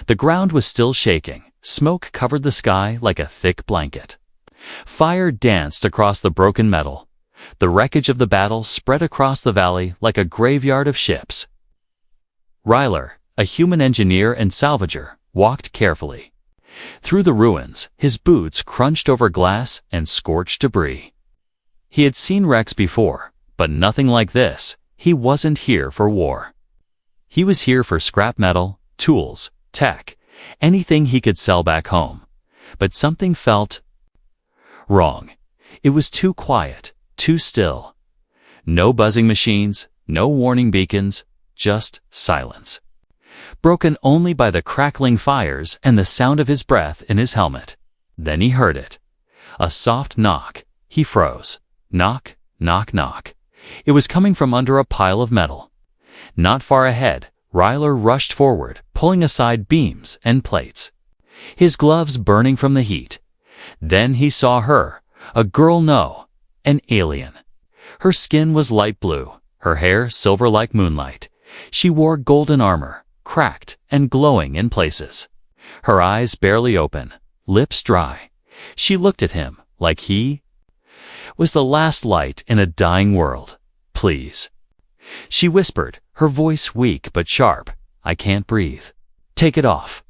The ground was still shaking. Smoke covered the sky like a thick blanket. Fire danced across the broken metal. The wreckage of the battle spread across the valley like a graveyard of ships. Ryler, a human engineer and salvager, walked carefully. Through the ruins, his boots crunched over glass and scorched debris. He had seen wrecks before, but nothing like this. He wasn't here for war. He was here for scrap metal, tools, tech, anything he could sell back home. But something felt wrong. It was too quiet, too still. No buzzing machines, no warning beacons, just silence. Broken only by the crackling fires and the sound of his breath in his helmet. Then he heard it. A soft knock. He froze. Knock, knock, knock. It was coming from under a pile of metal. Not far ahead, Ryler rushed forward, pulling aside beams and plates, his gloves burning from the heat. Then he saw her, a girl, no, an alien. Her skin was light blue, her hair silver like moonlight. She wore golden armor, cracked and glowing in places. Her eyes barely open, lips dry. She looked at him like he was the last light in a dying world. Please. She whispered, her voice weak but sharp. I can't breathe. Take it off.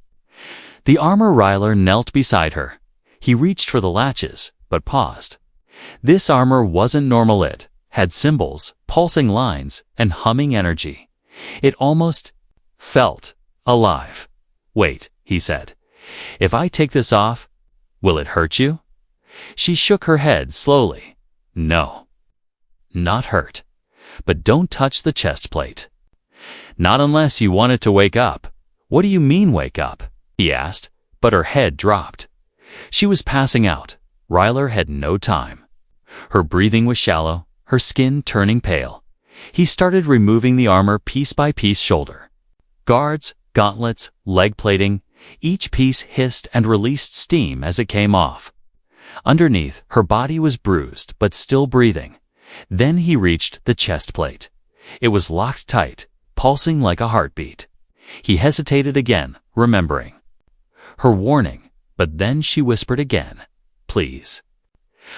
The armor Ryler knelt beside her. He reached for the latches, but paused. This armor wasn't normal. It had symbols, pulsing lines, and humming energy. It almost felt alive. Wait, he said. If I take this off, will it hurt you? She shook her head slowly. No. Not hurt. But don't touch the chest plate. Not unless you want it to wake up. What do you mean wake up? He asked, but her head dropped. She was passing out. Ryler had no time. Her breathing was shallow, her skin turning pale. He started removing the armor piece by piece, shoulder guards, gauntlets, leg plating. Each piece hissed and released steam as it came off. Underneath, her body was bruised but still breathing. Then he reached the chest plate. It was locked tight, pulsing like a heartbeat. He hesitated again, remembering her warning, but then she whispered again, please.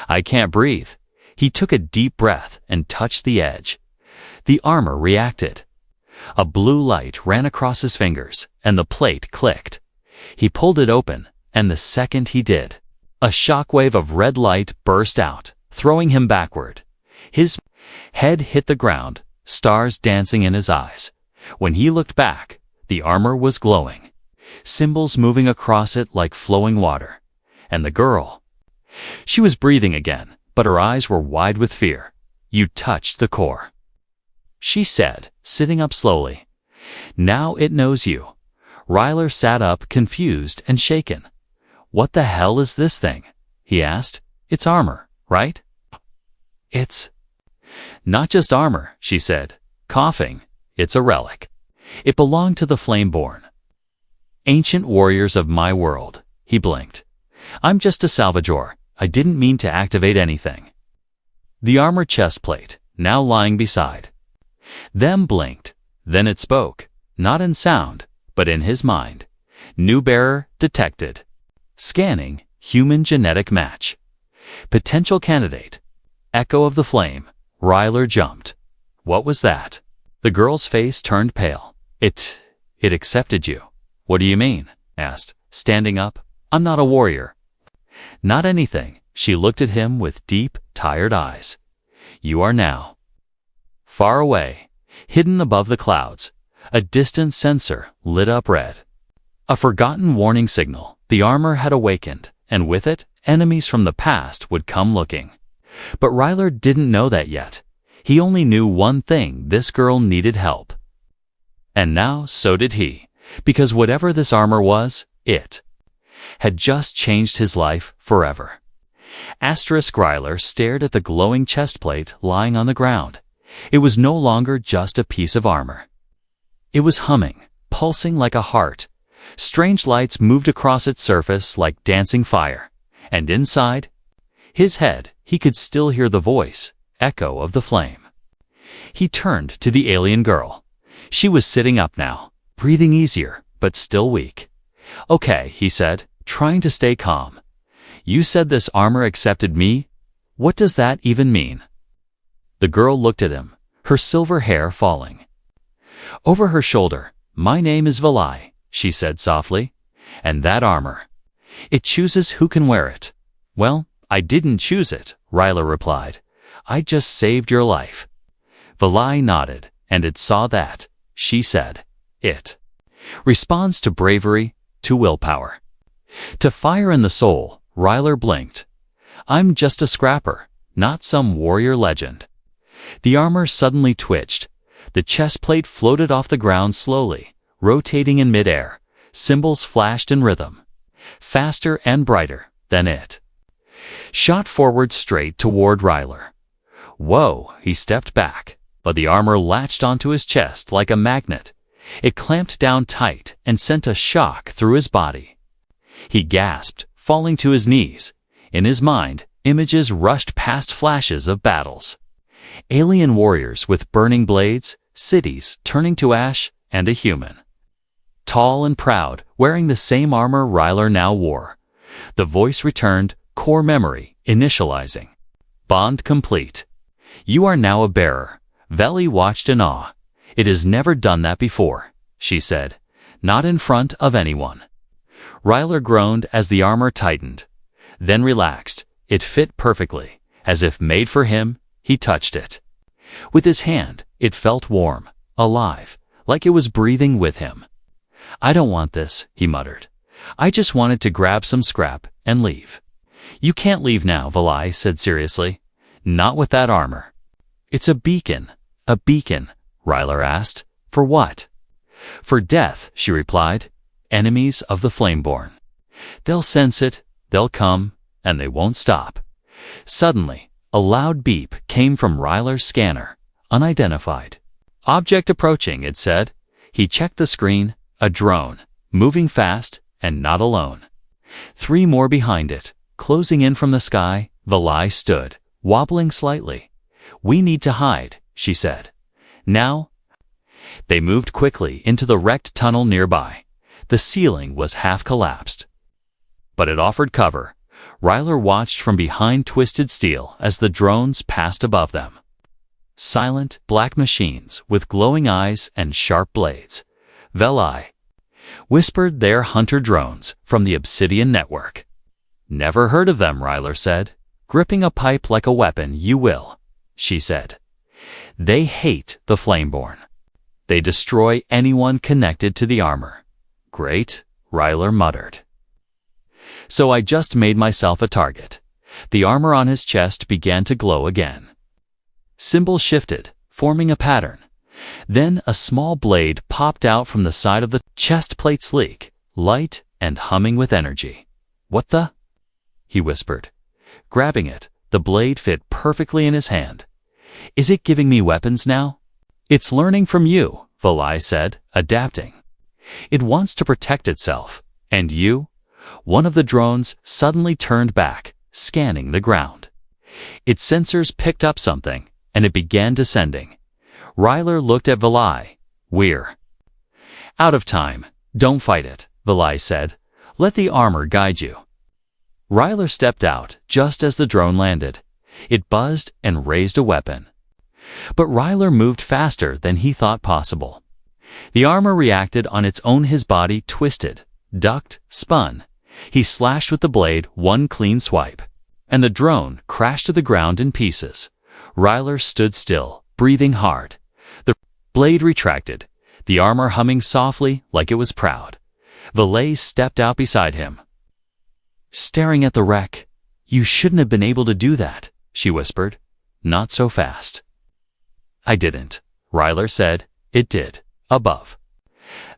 I can't breathe. He took a deep breath and touched the edge. The armor reacted. A blue light ran across his fingers, and the plate clicked. He pulled it open, and the second he did, a shockwave of red light burst out, throwing him backward. His head hit the ground, stars dancing in his eyes. When he looked back, the armor was glowing, symbols moving across it like flowing water. And the girl, she was breathing again, but her eyes were wide with fear. You touched the core, she said, sitting up slowly. Now it knows you. Ryler sat up, confused and shaken. What the hell is this thing? He asked. It's armor, right? It's not just armor, she said, coughing. It's a relic. It belonged to the Flameborn. Ancient warriors of my world. He blinked. I'm just a salvador. I didn't mean to activate anything. The armor chest plate, now lying beside them, blinked. Then it spoke, not in sound, but in his mind. New bearer detected. Scanning, human genetic match. Potential candidate. Echo of the flame. Ryler jumped. What was that? The girl's face turned pale. It accepted you. What do you mean? Asked, standing up. I'm not a warrior. Not anything. She looked at him with deep, tired eyes. You are now. Far away, hidden above the clouds, a distant sensor lit up red. A forgotten warning signal. The armor had awakened, and with it, enemies from the past would come looking. But Ryler didn't know that yet. He only knew one thing: this girl needed help. And now so did he, because whatever this armor was, it had just changed his life forever. Ryler stared at the glowing chest plate lying on the ground. It was no longer just a piece of armor. It was humming, pulsing like a heart. Strange lights moved across its surface like dancing fire. And inside his head, he could still hear the voice, echo of the flame. He turned to the alien girl. She was sitting up now, breathing easier, but still weak. Okay, he said, trying to stay calm. You said this armor accepted me? What does that even mean? The girl looked at him, her silver hair falling. Over her shoulder, my name is Valai, she said softly. And that armor. It chooses who can wear it. Well, I didn't choose it, Ryler replied. I just saved your life. Valai nodded, and it saw that, she said. It responds to bravery, to willpower. To fire in the soul, Ryler blinked. I'm just a scrapper, not some warrior legend. The armor suddenly twitched. The chest plate floated off the ground slowly, rotating in midair. Symbols flashed in rhythm. Faster and brighter than it. Shot forward straight toward Ryler. Whoa, he stepped back, but the armor latched onto his chest like a magnet. It clamped down tight and sent a shock through his body. He gasped, falling to his knees. In his mind, images rushed past flashes of battles. Alien warriors with burning blades, cities turning to ash, and a human. Tall and proud, wearing the same armor Ryler now wore. The voice returned, core memory, initializing. Bond complete. You are now a bearer. Veli watched in awe. It has never done that before, she said. Not in front of anyone. Ryler groaned as the armor tightened. Then relaxed. It fit perfectly. As if made for him, he touched it. With his hand, it felt warm, alive, like it was breathing with him. I don't want this, he muttered. I just wanted to grab some scrap and leave. You can't leave now, Valai said seriously. Not with that armor. It's a beacon. A beacon, Ryler asked. For what? For death, she replied. Enemies of the Flameborn. They'll sense it, they'll come, and they won't stop. Suddenly, a loud beep came from Ryler's scanner, unidentified. Object approaching, it said. He checked the screen. A drone, moving fast and not alone. 3 more behind it, closing in from the sky. Valai stood, wobbling slightly. We need to hide, she said. Now? They moved quickly into the wrecked tunnel nearby. The ceiling was half collapsed. But it offered cover. Ryler watched from behind twisted steel as the drones passed above them. Silent, black machines with glowing eyes and sharp blades. Valai, whispered their hunter drones from the Obsidian network. Never heard of them, Ryler said. Gripping a pipe like a weapon, you will, she said. They hate the Flameborn. They destroy anyone connected to the armor. Great, Ryler muttered. So I just made myself a target. The armor on his chest began to glow again. Symbols shifted, forming a pattern. Then a small blade popped out from the side of the chest plate, sleek, light, and humming with energy. What the? He whispered. Grabbing it, the blade fit perfectly in his hand. Is it giving me weapons now? It's learning from you, Valai said, adapting. It wants to protect itself. And you? One of the drones suddenly turned back, scanning the ground. Its sensors picked up something, and it began descending. Ryler looked at Valai. We're out of time. Don't fight it, Valai said. Let the armor guide you. Ryler stepped out just as the drone landed. It buzzed and raised a weapon. But Ryler moved faster than he thought possible. The armor reacted on its own. His body twisted, ducked, spun. He slashed with the blade one clean swipe, and the drone crashed to the ground in pieces. Ryler stood still, breathing hard. The blade retracted, the armor humming softly like it was proud. Valai stepped out beside him. Staring at the wreck. You shouldn't have been able to do that, she whispered. Not so fast. I didn't, Ryler said. It did. Above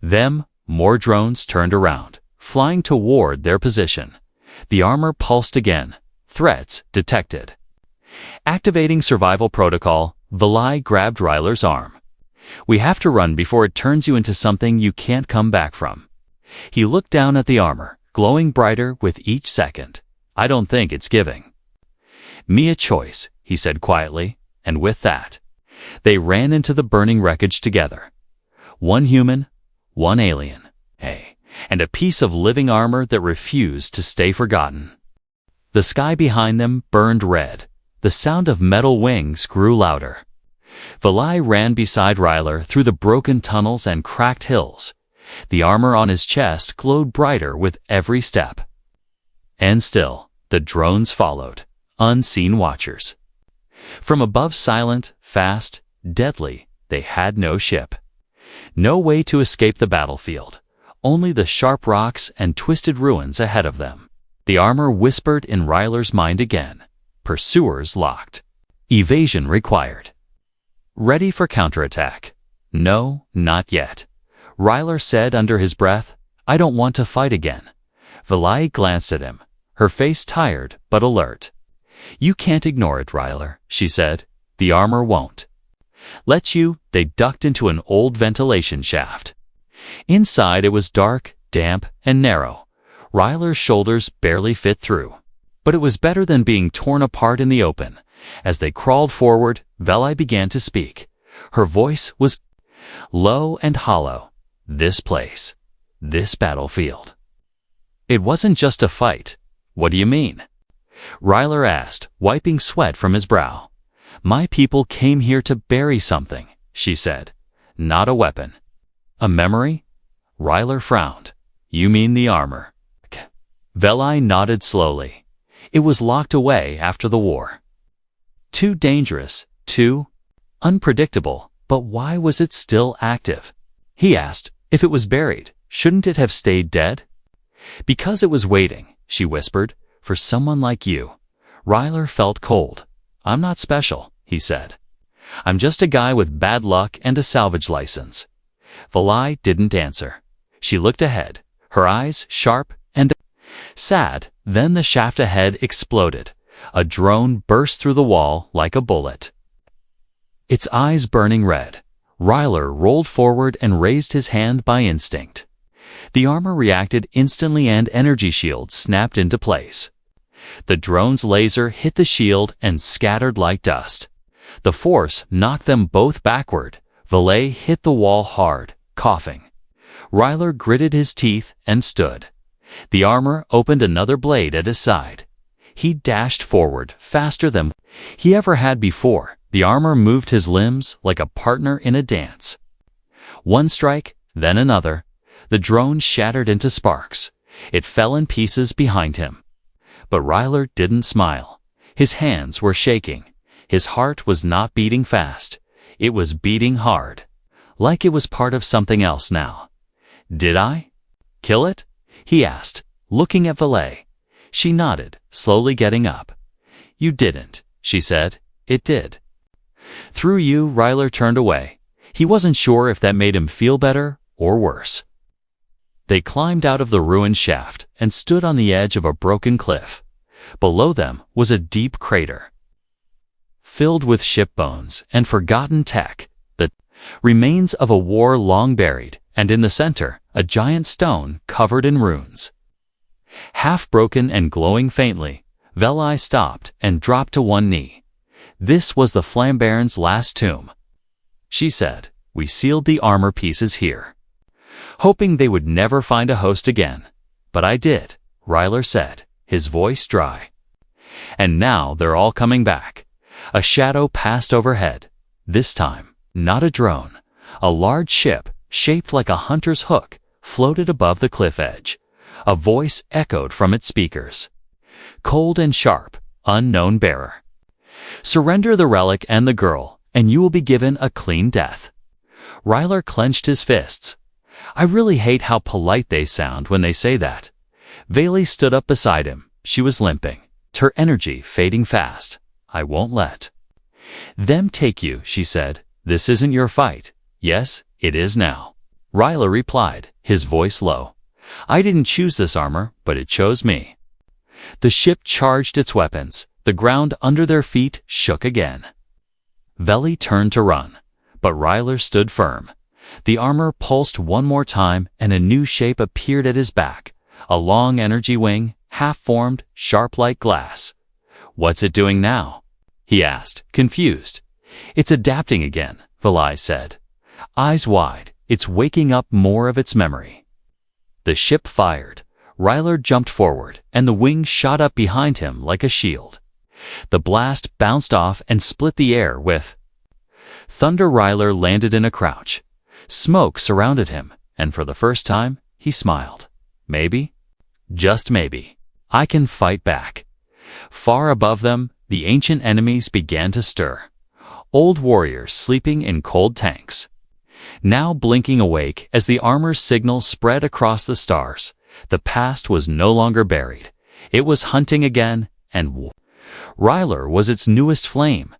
them, more drones turned around, flying toward their position. The armor pulsed again. Threats detected. Activating survival protocol, Valai grabbed Ryler's arm. We have to run before it turns you into something you can't come back from. He looked down at the armor, glowing brighter with each second. I don't think it's giving me a choice, he said quietly, and with that, they ran into the burning wreckage together. One human, one alien. Hey, and a piece of living armor that refused to stay forgotten. The sky behind them burned red. The sound of metal wings grew louder. Valai ran beside Ryler through the broken tunnels and cracked hills. The armor on his chest glowed brighter with every step. And still, the drones followed, unseen watchers. From above, silent, fast, deadly, they had no ship. No way to escape the battlefield, only the sharp rocks and twisted ruins ahead of them. The armor whispered in Ryler's mind again. Pursuers locked. Evasion required. Ready for counterattack. No, not yet. Ryler said under his breath, I don't want to fight again. Valai glanced at him, her face tired but alert. You can't ignore it, Ryler, she said. The armor won't let you. They ducked into an old ventilation shaft. Inside it was dark, damp, and narrow. Ryler's shoulders barely fit through. But it was better than being torn apart in the open. As they crawled forward, Valai began to speak. Her voice was low and hollow. This place. This battlefield. It wasn't just a fight. What do you mean? Ryler asked, wiping sweat from his brow. My people came here to bury something, she said. Not a weapon. A memory? Ryler frowned. You mean the armor? Valai nodded slowly. It was locked away after the war. Too dangerous, too unpredictable, but why was it still active? He asked. If it was buried, shouldn't it have stayed dead? Because it was waiting, she whispered, for someone like you. Ryler felt cold. I'm not special, he said. I'm just a guy with bad luck and a salvage license. Valai didn't answer. She looked ahead, her eyes sharp and sad. Then the shaft ahead exploded. A drone burst through the wall like a bullet. Its eyes burning red. Ryler rolled forward and raised his hand by instinct. The armor reacted instantly and energy shields snapped into place. The drone's laser hit the shield and scattered like dust. The force knocked them both backward. Valai hit the wall hard, coughing. Ryler gritted his teeth and stood. The armor opened another blade at his side. He dashed forward, faster than he ever had before. The armor moved his limbs like a partner in a dance. One strike, then another. The drone shattered into sparks. It fell in pieces behind him. But Ryler didn't smile. His hands were shaking. His heart was not beating fast. It was beating hard. Like it was part of something else now. Did I kill it? He asked, looking at Valai. She nodded, slowly getting up. You didn't, she said. It did. Through you, Ryler turned away. He wasn't sure if that made him feel better or worse. They climbed out of the ruined shaft and stood on the edge of a broken cliff. Below them was a deep crater, filled with ship bones and forgotten tech, the remains of a war long buried, and in the center, a giant stone covered in runes. Half broken and glowing faintly, Valai stopped and dropped to one knee. This was the Flambaron's last tomb. She said, we sealed the armor pieces here, hoping they would never find a host again. But I did, Ryler said, his voice dry. And now they're all coming back. A shadow passed overhead. This time, not a drone. A large ship, shaped like a hunter's hook, floated above the cliff edge. A voice echoed from its speakers. Cold and sharp, unknown bearer. Surrender the relic and the girl, and you will be given a clean death. Ryler clenched his fists. I really hate how polite they sound when they say that. Valai stood up beside him. She was limping, her energy fading fast. I won't let them take you, she said. This isn't your fight. Yes, it is now. Ryler replied, his voice low. I didn't choose this armor, but it chose me. The ship charged its weapons. The ground under their feet shook again. Valai turned to run, but Ryler stood firm. The armor pulsed one more time and a new shape appeared at his back. A long energy wing, half-formed, sharp like glass. What's it doing now? He asked, confused. It's adapting again, Valai said. Eyes wide, it's waking up more of its memory. The ship fired. Ryler jumped forward, and the wings shot up behind him like a shield. The blast bounced off and split the air with thunder. Ryler landed in a crouch. Smoke surrounded him, and for the first time, he smiled. Maybe, just maybe, I can fight back. Far above them, the ancient enemies began to stir. Old warriors sleeping in cold tanks, now blinking awake as the armor's signal spread across the stars. The past was no longer buried. It was hunting again, and Ryler was its newest flame.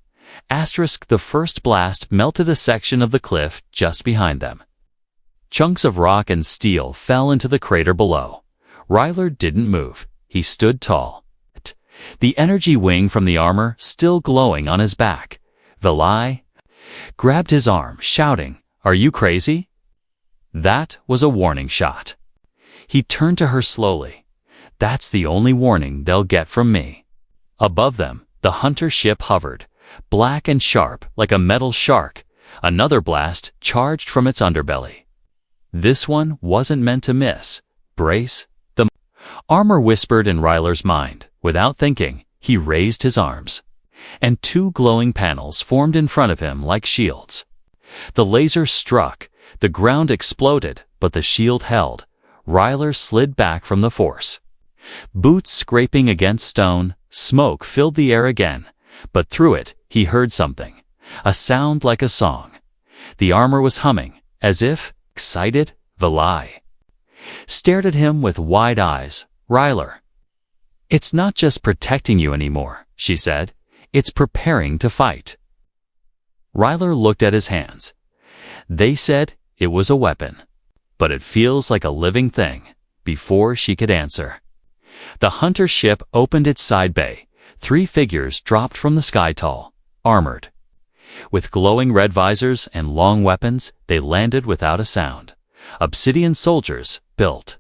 The first blast melted a section of the cliff just behind them. Chunks of rock and steel fell into the crater below. Ryler didn't move. He stood tall, the energy wing from the armor still glowing on his back. Valai grabbed his arm, shouting, "Are you crazy?" That was a warning shot. He turned to her slowly. "That's the only warning they'll get from me." Above them, the hunter ship hovered, black and sharp like a metal shark. Another blast charged from its underbelly. This one wasn't meant to miss. Brace. The armor whispered in Ryler's mind. Without thinking, he raised his arms, and two glowing panels formed in front of him like shields. The laser struck, the ground exploded, but the shield held. Ryler slid back from the force. Boots scraping against stone, smoke filled the air again, but through it, he heard something, a sound like a song. The armor was humming, as if, excited. Valai stared at him with wide eyes. "Ryler, it's not just protecting you anymore," she said. "It's preparing to fight." Ryler looked at his hands. They said it was a weapon, but it feels like a living thing. Before she could answer, the hunter ship opened its side bay. 3 figures dropped from the sky, tall, armored. With glowing red visors and long weapons, they landed without a sound. Obsidian soldiers, built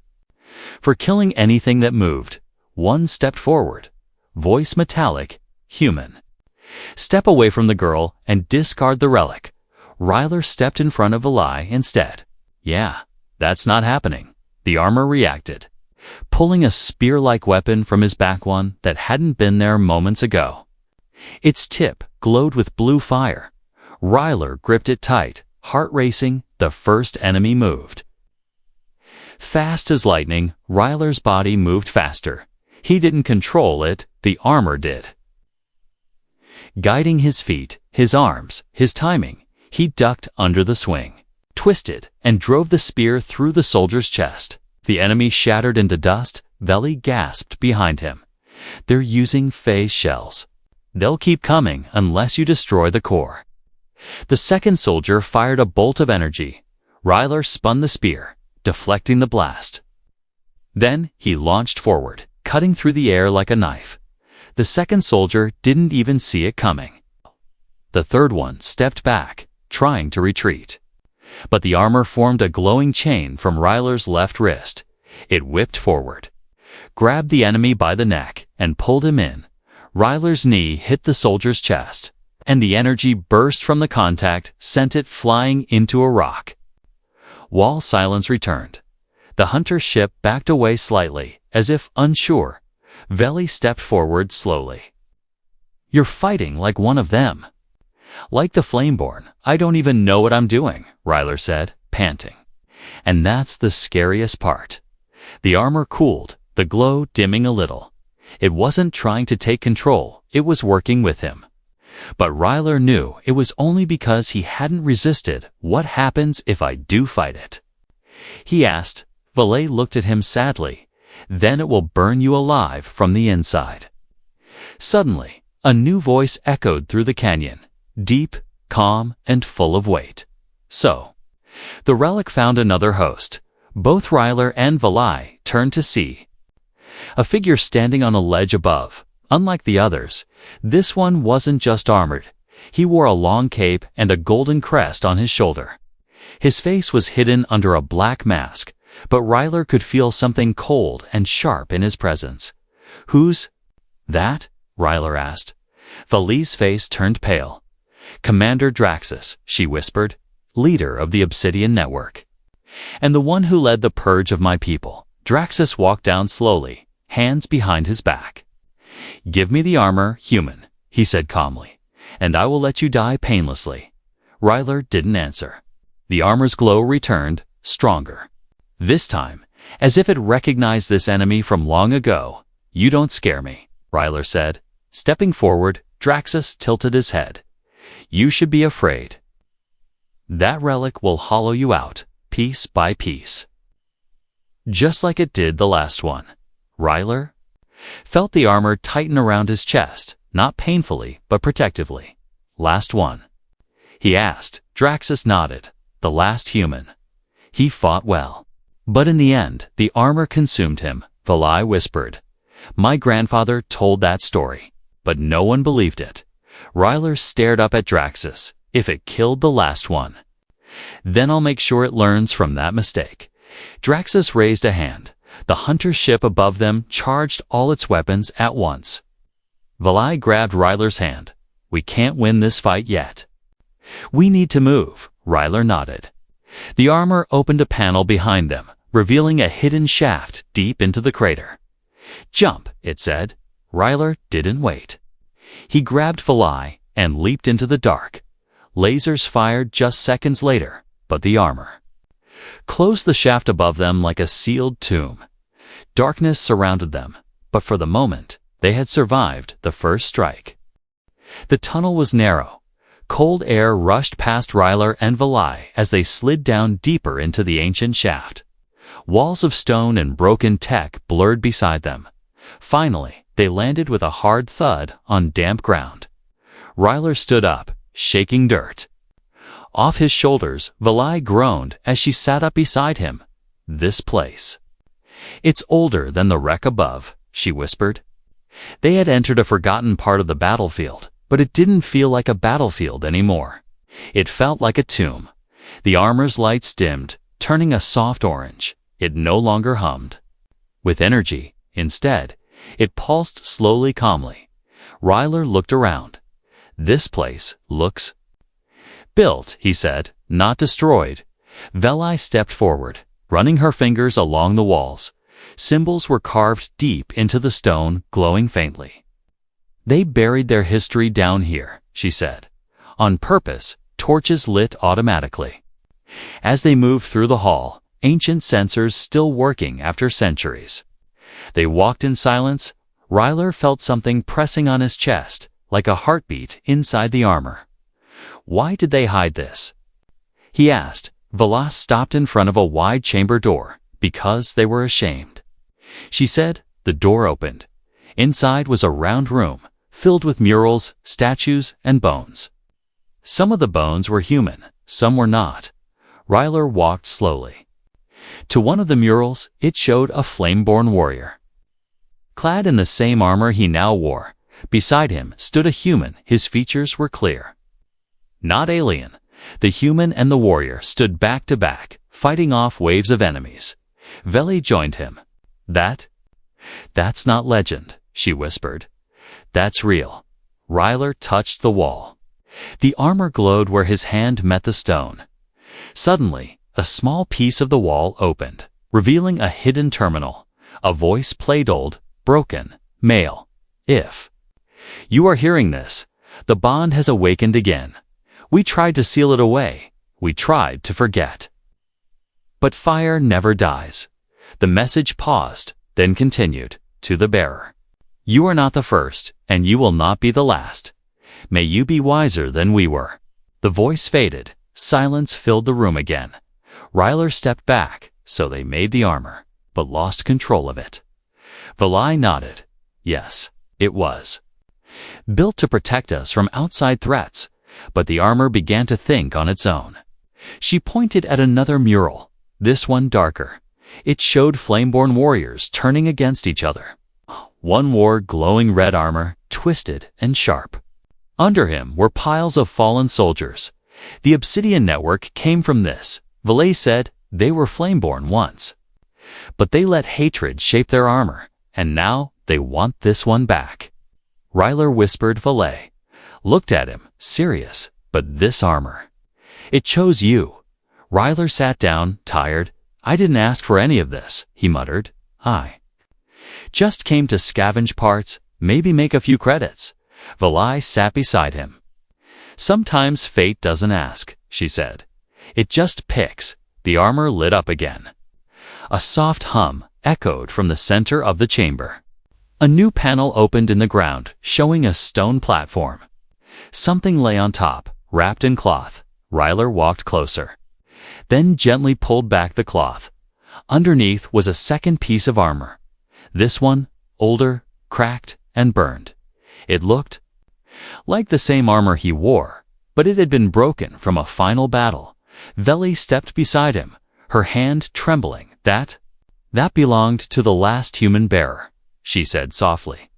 for killing anything that moved. One stepped forward, voice metallic, human. "Step away from the girl and discard the relic." Ryler stepped in front of Valai instead. "Yeah, that's not happening," the armor reacted, pulling a spear-like weapon from his back, one that hadn't been there moments ago. Its tip glowed with blue fire. Ryler gripped it tight, heart racing. The first enemy moved. Fast as lightning, Ryler's body moved faster. He didn't control it, the armor did. Guiding his feet, his arms, his timing, he ducked under the swing, twisted, and drove the spear through the soldier's chest. The enemy shattered into dust. Veli gasped behind him. "They're using phase shells. They'll keep coming unless you destroy the core." The second soldier fired a bolt of energy. Ryler spun the spear, deflecting the blast. Then he launched forward, cutting through the air like a knife. The second soldier didn't even see it coming. The third one stepped back, trying to retreat. But the armor formed a glowing chain from Ryler's left wrist. It whipped forward, grabbed the enemy by the neck, and pulled him in. Ryler's knee hit the soldier's chest, and the energy burst from the contact, sent it flying into a rock. While silence returned, the hunter ship backed away slightly, as if unsure. Veli stepped forward slowly. "You're fighting like one of them." "Like the Flameborn, I don't even know what I'm doing," Ryler said, panting. And that's the scariest part. The armor cooled, the glow dimming a little. It wasn't trying to take control, it was working with him. But Ryler knew it was only because he hadn't resisted. "What happens if I do fight it?" he asked. Valai looked at him sadly. "Then it will burn you alive from the inside." Suddenly, a new voice echoed through the canyon, deep, calm, and full of weight. So, the relic found another host. Both Ryler and Valai turned to see a figure standing on a ledge above. Unlike the others, this one wasn't just armored. He wore a long cape and a golden crest on his shoulder. His face was hidden under a black mask, but Ryler could feel something cold and sharp in his presence. "Who's that?" Ryler asked. Valai's face turned pale. "Commander Draxus," she whispered, "leader of the Obsidian Network." And the one who led the purge of my people. Draxus walked down slowly, hands behind his back. Give me the armor, human, he said calmly, and I will let you die painlessly. Ryler didn't answer. The armor's glow returned, stronger. This time, as if it recognized this enemy from long ago. You don't scare me, Ryler said. Stepping forward, Draxus tilted his head. You should be afraid. That relic will hollow you out, piece by piece. Just like it did the last one. Ryler felt the armor tighten around his chest, not painfully, but protectively. Last one? He asked. Draxus nodded. The last human. He fought well. But in the end, the armor consumed him, Valai whispered. My grandfather told that story, but no one believed it. Ryler stared up at Draxus. If it killed the last one, then I'll make sure it learns from that mistake. Draxus raised a hand. The hunter ship above them charged all its weapons at once. Valai grabbed Ryler's hand. We can't win this fight yet. We need to move, Ryler nodded. The armor opened a panel behind them, revealing a hidden shaft deep into the crater. Jump, it said. Ryler didn't wait. He grabbed Valai and leaped into the dark. Lasers fired just seconds later, but the armor closed the shaft above them like a sealed tomb. Darkness surrounded them, but for the moment, they had survived the first strike. The tunnel was narrow. Cold air rushed past Ryler and Valai as they slid down deeper into the ancient shaft. Walls of stone and broken tech blurred beside them. Finally, they landed with a hard thud on damp ground. Ryler stood up, shaking dirt off his shoulders. Valai groaned as she sat up beside him. This place. It's older than the wreck above, she whispered. They had entered a forgotten part of the battlefield, but it didn't feel like a battlefield anymore. It felt like a tomb. The armor's lights dimmed, turning a soft orange. It no longer hummed with energy. Instead, it pulsed slowly, calmly. Ryler looked around. This place looks built, he said, not destroyed. Valai stepped forward, running her fingers along the walls. Symbols were carved deep into the stone, glowing faintly. They buried their history down here, she said. On purpose, torches lit automatically. As they moved through the hall, ancient sensors still working after centuries. They walked in silence. Ryler felt something pressing on his chest, like a heartbeat inside the armor. Why did they hide this? He asked. Valai stopped in front of a wide chamber door. Because they were ashamed. She said. The door opened. Inside was a round room, filled with murals, statues, and bones. Some of the bones were human, some were not. Ryler walked slowly to one of the murals. It showed a flame-born warrior, clad in the same armor he now wore. Beside him stood a human. His features were clear. Not alien. The human and the warrior stood back to back, fighting off waves of enemies. Veli joined him. That's not legend, she whispered. That's real. Ryler touched the wall. The armor glowed where his hand met the stone. Suddenly, a small piece of the wall opened, revealing a hidden terminal. A voice played, old, broken, male. If you are hearing this, the bond has awakened again. We tried to seal it away. We tried to forget. But fire never dies. The message paused, then continued, to the bearer. You are not the first, and you will not be the last. May you be wiser than we were. The voice faded. Silence filled the room again. Ryler stepped back, so they made the armor, but lost control of it. Valai nodded. Yes, it was. Built to protect us from outside threats, but the armor began to think on its own. She pointed at another mural, this one darker. It showed flameborn warriors turning against each other. One wore glowing red armor, twisted and sharp. Under him were piles of fallen soldiers. The obsidian network came from this. Valai said they were flameborn once. But they let hatred shape their armor, and now they want this one back. Ryler whispered. Valai looked at him, serious. But this armor, it chose you. Ryler sat down, tired. I didn't ask for any of this, he muttered. I just came to scavenge parts, maybe make a few credits. Valai sat beside him. Sometimes fate doesn't ask, she said. It just picks. The armor lit up again. A soft hum echoed from the center of the chamber. A new panel opened in the ground, showing a stone platform. Something lay on top, wrapped in cloth. Ryler walked closer, then gently pulled back the cloth. Underneath was a second piece of armor. This one, older, cracked, and burned. It looked like the same armor he wore, but it had been broken from a final battle. Veli stepped beside him, her hand trembling. That belonged to the last human bearer, she said softly.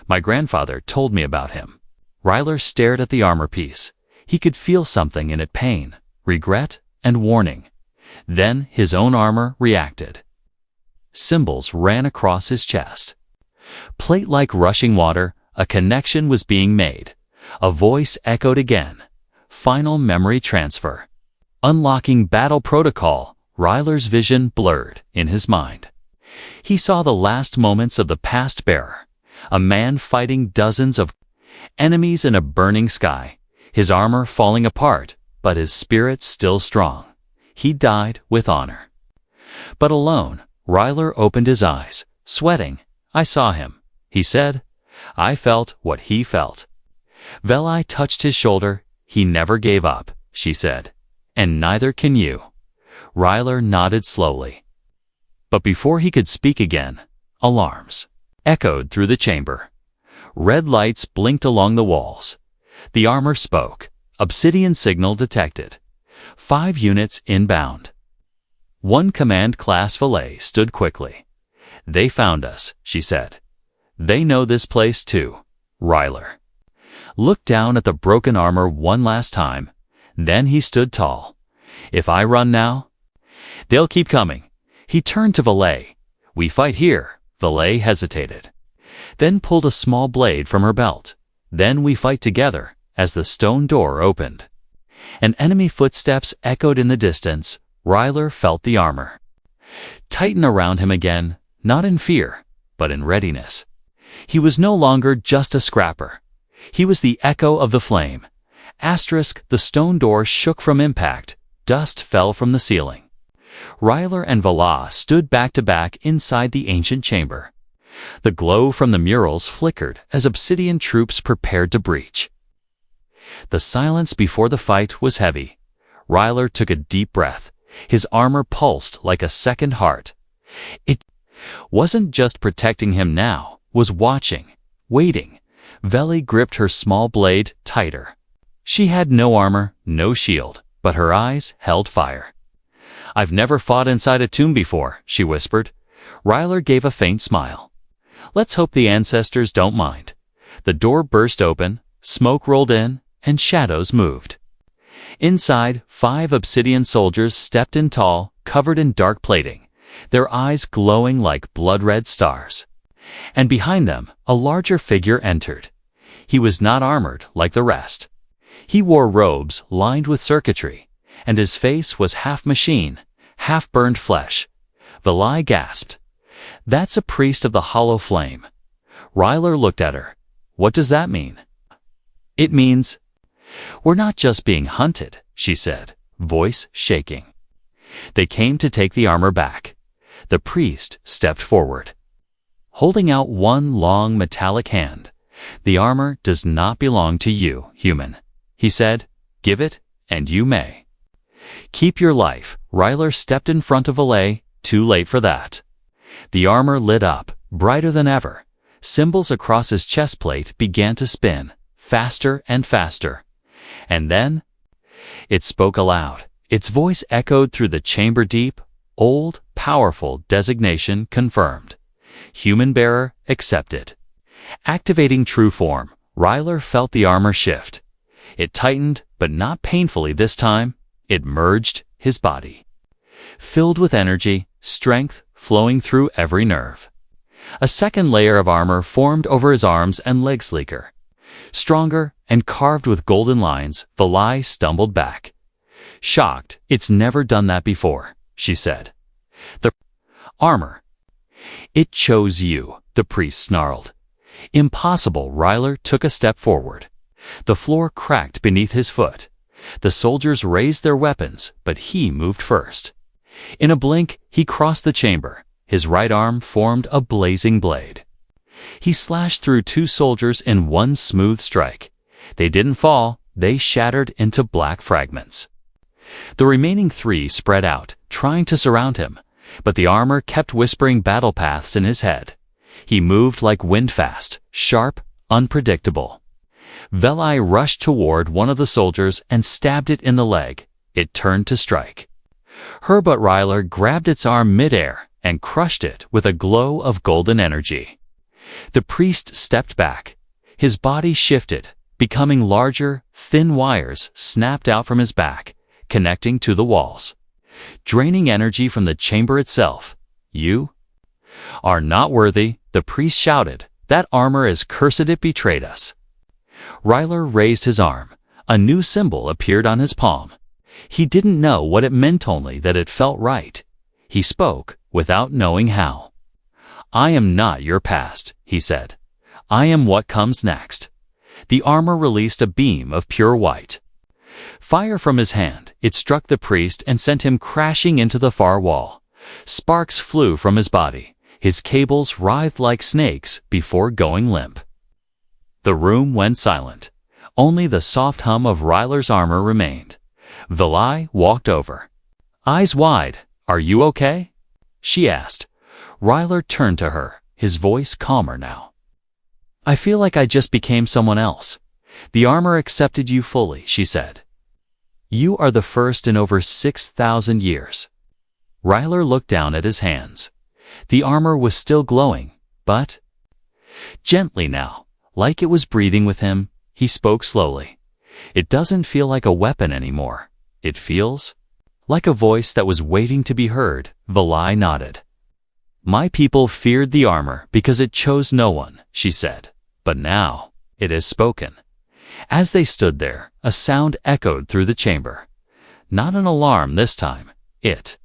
My grandfather told me about him. Ryler stared at the armor piece. He could feel something in it: pain, regret, and warning. Then his own armor reacted. Symbols ran across his chest. Plate like rushing water, a connection was being made. A voice echoed again. Final memory transfer. Unlocking battle protocol. Ryler's vision blurred in his mind. He saw the last moments of the past bearer, a man fighting dozens of enemies in a burning sky, his armor falling apart, but his spirit still strong. He died with honor. But alone, Ryler opened his eyes, sweating. I saw him, he said. I felt what he felt. Veli touched his shoulder. He never gave up, she said. And neither can you. Ryler nodded slowly. But before he could speak again, alarms echoed through the chamber. Red lights blinked along the walls. The armor spoke. Obsidian signal detected. 5 units inbound. One command class valet stood quickly. They found us, she said. They know this place too. Ryler looked down at the broken armor one last time. Then he stood tall. If I run now, they'll keep coming. He turned to Valet. We fight here. Valet hesitated, then pulled a small blade from her belt. Then we fight together. As the stone door opened, and enemy footsteps echoed in the distance, Ryler felt the armor tighten around him again, not in fear, but in readiness. He was no longer just a scrapper. He was the echo of the flame. The stone door shook from impact. Dust fell from the ceiling. Ryler and Vala stood back to back inside the ancient chamber. The glow from the murals flickered as obsidian troops prepared to breach. The silence before the fight was heavy. Ryler took a deep breath. His armor pulsed like a second heart. It wasn't just protecting him now, was watching, waiting. Veli gripped her small blade tighter. She had no armor, no shield, but her eyes held fire. I've never fought inside a tomb before, she whispered. Ryler gave a faint smile. Let's hope the ancestors don't mind. The door burst open, smoke rolled in, and shadows moved. Inside, 5 obsidian soldiers stepped in tall, covered in dark plating, their eyes glowing like blood-red stars. And behind them, a larger figure entered. He was not armored like the rest. He wore robes lined with circuitry, and his face was half machine, half burned flesh. Vali gasped. That's a priest of the hollow flame. Ryler looked at her. What does that mean? It means, we're not just being hunted, she said, voice shaking. They came to take the armor back. The priest stepped forward, holding out one long metallic hand. The armor does not belong to you, human, he said. Give it, and you may. Keep your life. Ryler stepped in front of Valet, too late for that. The armor lit up, brighter than ever. Symbols across his chest plate began to spin, faster and faster. And then, it spoke aloud. Its voice echoed through the chamber deep. Old, powerful designation confirmed. Human bearer accepted. Activating true form, Ryler felt the armor shift. It tightened, but not painfully this time. It merged his body, filled with energy, strength flowing through every nerve. A second layer of armor formed over his arms and legs, sleeker, stronger, and carved with golden lines. Vali stumbled back. Shocked, "It's never done that before," she said. "The armor. It chose you," the priest snarled. "Impossible." Ryler took a step forward. The floor cracked beneath his foot. The soldiers raised their weapons, but he moved first. In a blink, he crossed the chamber. His right arm formed a blazing blade. He slashed through 2 soldiers in one smooth strike. They didn't fall, they shattered into black fragments. The remaining 3 spread out, trying to surround him, but the armor kept whispering battle paths in his head. He moved like wind fast, sharp, unpredictable. Veli rushed toward one of the soldiers and stabbed it in the leg. It turned to strike. But Ryler grabbed its arm midair and crushed it with a glow of golden energy. The priest stepped back. His body shifted, becoming larger. Thin wires snapped out from his back, connecting to the walls, draining energy from the chamber itself. "You are not worthy," the priest shouted. "That armor is cursed, it betrayed us." Ryler raised his arm. A new symbol appeared on his palm. He didn't know what it meant, only that it felt right. He spoke, without knowing how. "I am not your past," he said. "I am what comes next." The armor released a beam of pure white. Fire from his hand, it struck the priest and sent him crashing into the far wall. Sparks flew from his body. His cables writhed like snakes before going limp. The room went silent. Only the soft hum of Ryler's armor remained. Veli walked over. "Eyes wide. Are you okay?" she asked. Ryler turned to her, his voice calmer now. "I feel like I just became someone else. The armor accepted you fully," she said. "You are the first in over 6,000 years." Ryler looked down at his hands. The armor was still glowing, but gently now, like it was breathing with him. He spoke slowly. "It doesn't feel like a weapon anymore. It feels like a voice that was waiting to be heard." Veli nodded. "My people feared the armor because it chose no one," she said. "But now it has spoken." As they stood there, a sound echoed through the chamber. Not an alarm this time. It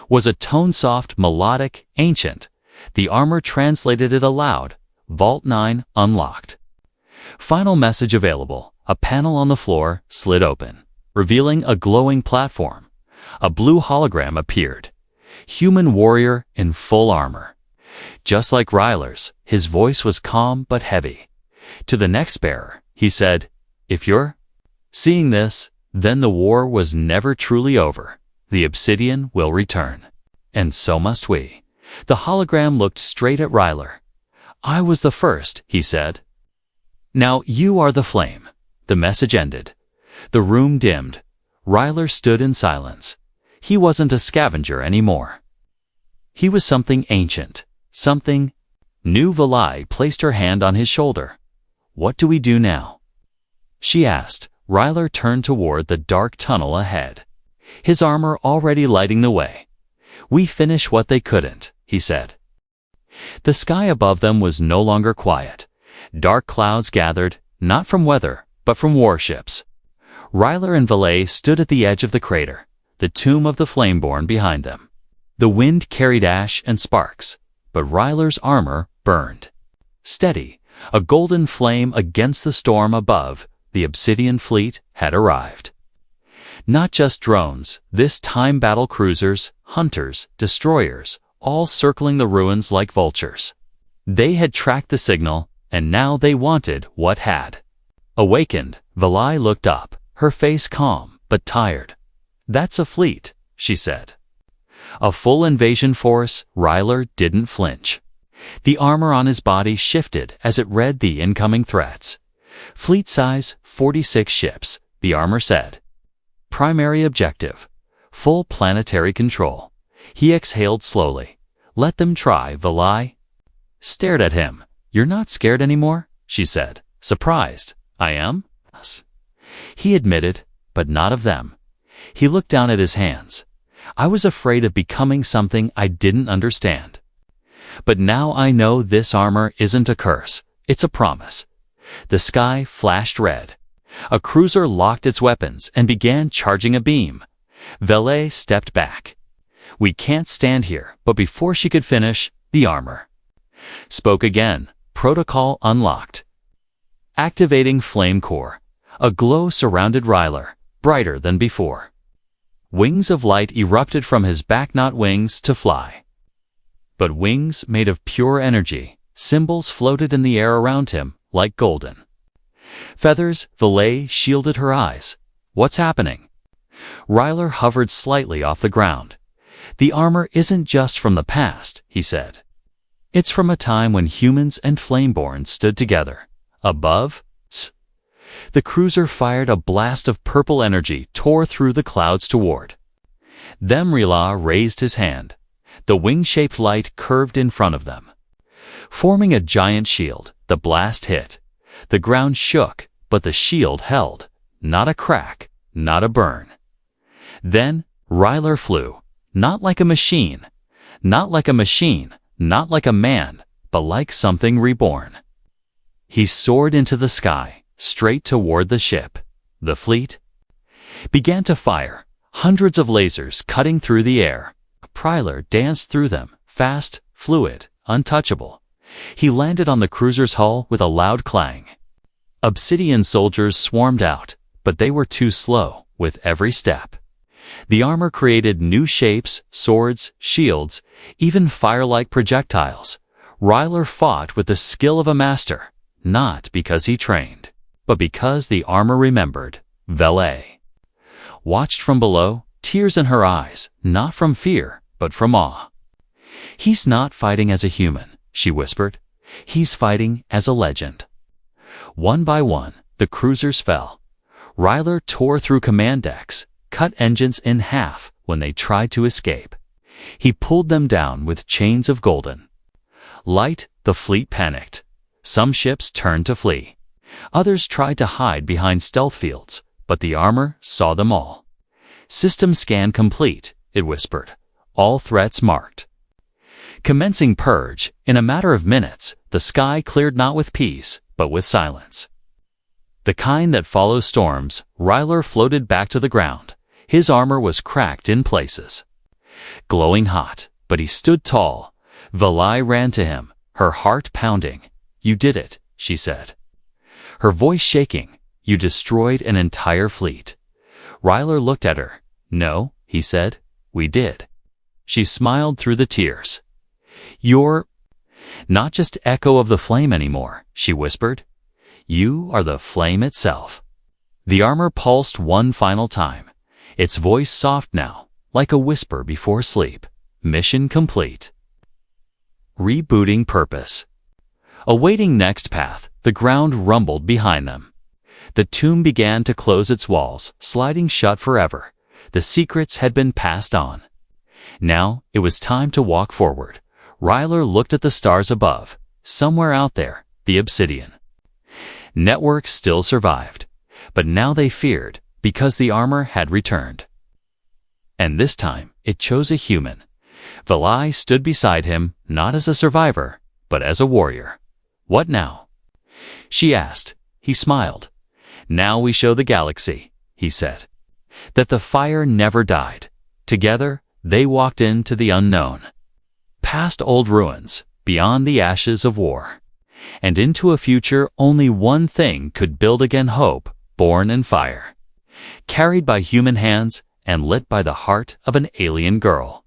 was a tone, soft, melodic, ancient. The armor translated it aloud. "Vault 9 unlocked. Final message available." A panel on the floor slid open, revealing a glowing platform. A blue hologram appeared. Human warrior in full armor. Just like Ryler's, his voice was calm but heavy. To the next bearer, he said, "If you're seeing this, then the war was never truly over. The obsidian will return. And so must we." The hologram looked straight at Ryler. "I was the first," he said. "Now you are the flame." The message ended. The room dimmed. Ryler stood in silence. He wasn't a scavenger anymore. He was something ancient, something new. Veli placed her hand on his shoulder. "What do we do now?" she asked. Ryler turned toward the dark tunnel ahead, his armor already lighting the way. "We finish what they couldn't," he said. The sky above them was no longer quiet. Dark clouds gathered, not from weather, but from warships. Ryler and Veli stood at the edge of the crater, the tomb of the Flameborn behind them. The wind carried ash and sparks, but Ryler's armor burned. Steady, a golden flame against the storm above. The Obsidian fleet had arrived. Not just drones, this time battle cruisers, hunters, destroyers, all circling the ruins like vultures. They had tracked the signal, and now they wanted what had awakened. Veli looked up, her face calm but tired. "That's a fleet," she said. "A full invasion force." Ryler didn't flinch. The armor on his body shifted as it read the incoming threats. "Fleet size, 46 ships," the armor said. "Primary objective, full planetary control." He exhaled slowly. "Let them try." Veli stared at him. "You're not scared anymore?" she said, surprised. "I am?" he admitted, "but not of them." He looked down at his hands. "I was afraid of becoming something I didn't understand. But now I know this armor isn't a curse, it's a promise." The sky flashed red. A cruiser locked its weapons and began charging a beam. Valet stepped back. "We can't stand here," but before she could finish, the armor spoke again. Protocol unlocked. Activating flame core. A glow surrounded Ryler, brighter than before. Wings of light erupted from his back, not wings to fly, but wings made of pure energy. Symbols floated in the air around him, like golden feathers. Valet shielded her eyes. "What's happening?" Ryler hovered slightly off the ground. "The armor isn't just from the past," he said. "It's from a time when humans and Flameborn stood together. Above, the cruiser fired a blast of purple energy, tore through the clouds toward them. Rila raised his hand. The wing-shaped light curved in front of them, forming a giant shield. The blast hit. The ground shook, but the shield held. Not a crack, not a burn. Then, Ryler flew. Not like a machine. Not like a machine. Not like a man, but like something reborn. He soared into the sky, straight toward the ship. The fleet began to fire, hundreds of lasers cutting through the air. Ryler danced through them, fast, fluid, untouchable. He landed on the cruiser's hull with a loud clang. Obsidian soldiers swarmed out, but they were too slow. With every step, the armor created new shapes, swords, shields, even fire-like projectiles. Ryler fought with the skill of a master, not because he trained, but because the armor remembered. Valet watched from below, tears in her eyes, not from fear, but from awe. "He's not fighting as a human," she whispered. "He's fighting as a legend." One by one, the cruisers fell. Ryler tore through command decks, cut engines in half when they tried to escape. He pulled them down with chains of golden light. The fleet panicked. Some ships turned to flee. Others tried to hide behind stealth fields, but the armor saw them all. "System scan complete," it whispered. "All threats marked." Commencing purge, in a matter of minutes, the sky cleared not with peace, but with silence. The kind that follows storms. Ryler floated back to the ground. His armor was cracked in places, glowing hot, but he stood tall. Valet ran to him, her heart pounding. "You did it," she said, her voice shaking. "You destroyed an entire fleet." Ryler looked at her. "No," he said, "we did." She smiled through the tears. "You're not just echo of the flame anymore," she whispered. "You are the flame itself." The armor pulsed one final time, its voice soft now, like a whisper before sleep. Mission complete. Rebooting purpose. Awaiting next path, the ground rumbled behind them. The tomb began to close its walls, sliding shut forever. The secrets had been passed on. Now it was time to walk forward. Ryler looked at the stars above. Somewhere out there, the Obsidian network still survived. But now they feared, because the armor had returned. And this time, it chose a human. Valet stood beside him, not as a survivor, but as a warrior. "What now?" she asked. He smiled. "Now we show the galaxy," he said, "that the fire never died." Together, they walked into the unknown, past old ruins, beyond the ashes of war, and into a future only one thing could build again: hope, born in fire, carried by human hands and lit by the heart of an alien girl.